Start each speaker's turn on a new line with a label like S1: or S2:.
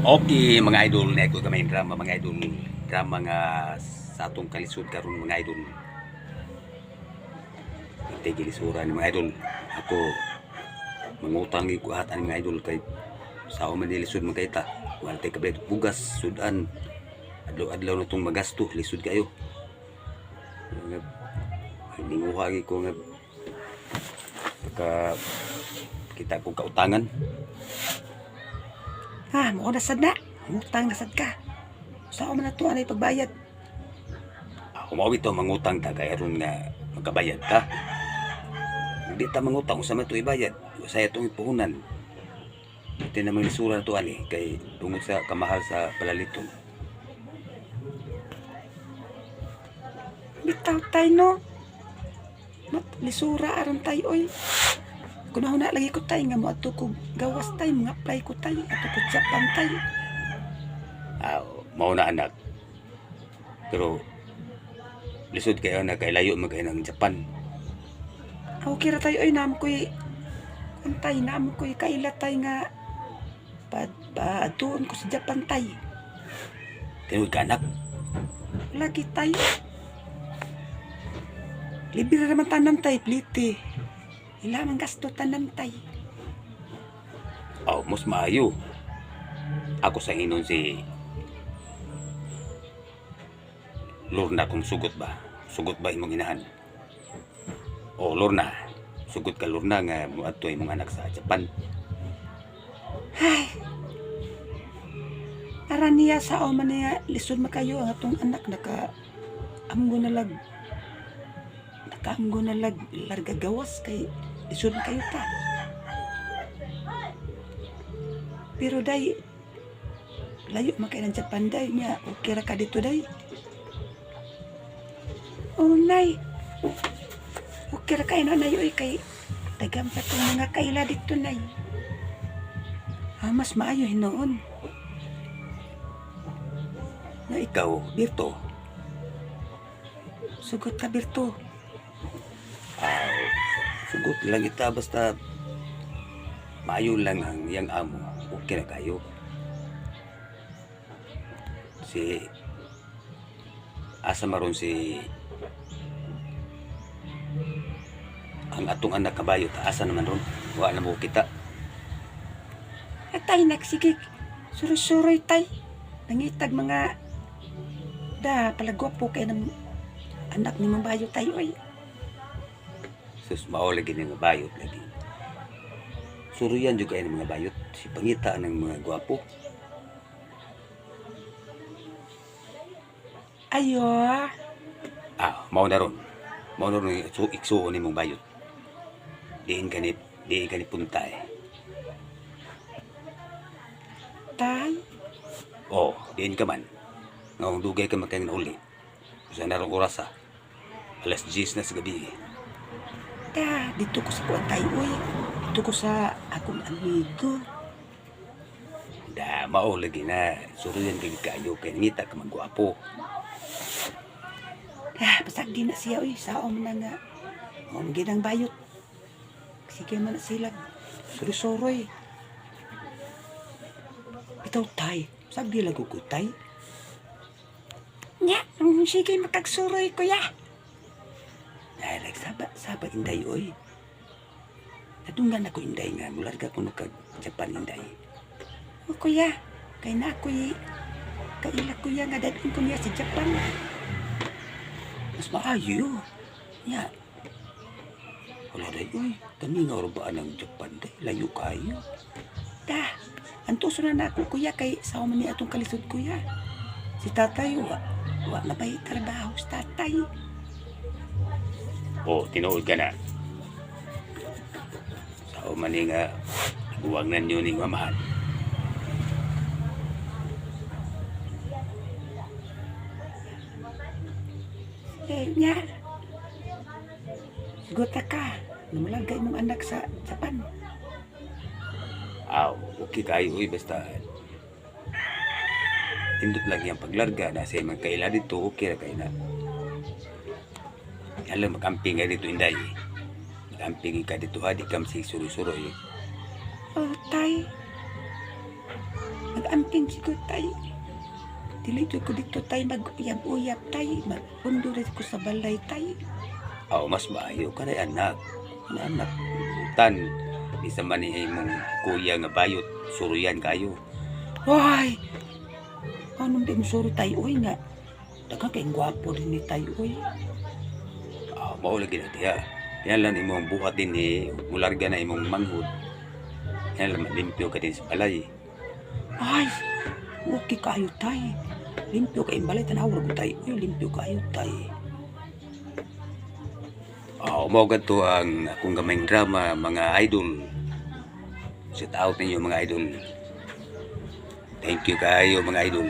S1: Okay mga idol, na ito gamay drama mga idol. Drama nga sa atong kalisod karon mga idol. Itay gilisuran mga idol. Ako mangutang gi kuhatan mga idol kay sa man lisod man kayta. Wala tay kabay bugas sudan. Adlaw-adlaw na tong magasto, lisod kayo. Ninguha gi ko nga ka kita ko kautangan.
S2: Ha, mo na sad na. Utang na sad ka. Saan man na to anay pagbayad?
S1: Ako mao ito mangutang ta kay aron nga magkabayad ta. Hindi ta mangutang usa man to ibayad. Usay itong ipuhunan. Ito naman lisura na to ani kay tungod sa kamahal sa palaliton.
S2: Bitaw tay no. Lisura aron tay oy. Kunahuna lagi ko tay nga mo ato ko gawas tay mga apply ko tay ato ko Japan tay.
S1: Mao na anak. Pero lisod kayo na kay layo magay ng Japan.
S2: Okay ra tay oy nam koy kuntay nam koy kaila tay nga doon ko sa Japan tay.
S1: Tinuod ka anak.
S2: Lagi tay. Libre naman tanan tay plite. Ilamang gasto tanan tay.
S1: Mas maayo. Ako sa inon si Lorna kung sugot ba? Sugot ba imong inahan? Lorna. Sugot ka Lorna nga muadto imong anak sa Japan.
S2: Ay. Aran niya sa man niya lisod makayo ang atong anak nakaamgo na lag larga gawas kay lisod kayo ta. Pero day layo makay ng Japan day niya okay ra ka dito day. Nay. Okay ra kay nay oy kay dagam pa tong mga kaila dito nay. Mas maayo hinoon.
S1: Na ikaw, Birto.
S2: Sugot ka Birto.
S1: Sugot lang ita basta maayo lang ang iyang amo. Okay na kayo. Asa maron ang atong anak kabayo asa naman ron. Wa na mo kita.
S2: Tay nagsigig. Suroy-suroy tay. Nangitag mga palagwapo kay ng anak ni mabayo tayo ay.
S1: Sus mao lagi ni mga bayot lagi. Suruyan juga ng mga bayot. Si pangita ng mga gwapo.
S2: Ayo.
S1: Mao na ron. Mao na ron iksuon ni mong bayot. Diin ka ni punta eh.
S2: Tay.
S1: Diin ka man. Ngawang dugay ka makayang nauli. Sa narong oras 10:00 na sa gabi.
S2: Dito ko sa kuwan tayo oy. Dito ko sa akong amigo.
S1: Mao lagi na. Suruyan kayo kay ngita ka magwapo.
S2: Pasag di na siya oy. Saom na nga. Ginang bayot. Sige man na sila. Suroy-suroy. Bitaw tay. Pasag di lagu ko tay. Nya, sige makagsuroy kuya. Saba inday oy. Nadunggan ako inday nga. Mularga ko Japan inday. Kuya, kay na ako'y kaila kuya nga dadun ko niya sa Japan.
S1: Mas maayo. Nya. Wala day oy. Kami nga orobaan ng Japan day. Layo kayo.
S2: Antuso na ako kuya kay sa man ni atong kalisod kuya. Si tatay wa na ba'y trabaho sa tatay.
S1: Tinuod ka na. Sa umani nga buwagnan nyo ni mamahan.
S2: Nya. Sigota ka. Namulagay mong anak sa Japan.
S1: Okay kayo basta indot lang yung paglarga na sa magkaila dito okay na kayo na. Alam makamping ka dito inday. Makamping ka dito di kam si suroy-suroy.
S2: Tay. mag-amping siguro tayo. Dili ko dito tayo mag-uyab-uyab tayo. Mag-undo rin ko sa balay tayo.
S1: Mas maayo ka na anak. Anak, tan. Di sa manihin mong kuya nga bayot. Suruyan kayo.
S2: Hoy! Anong din suro tayo, uy nga? Daga kayong gwapo rin ni tayo, uy.
S1: Maulagi na tiya. Yan lang imong buhat din mularga na imong manghod. Yan lang limpyo ka din sa balay.
S2: Ay! Okay kayo tayo. Limpyo kayong balay, tanawag mo tayo. Uy, limpyo kayo tayo.
S1: Umawagad to ang akong gamayng drama, mga idol. Shout out ninyo mga idol. Thank you kayo mga idol.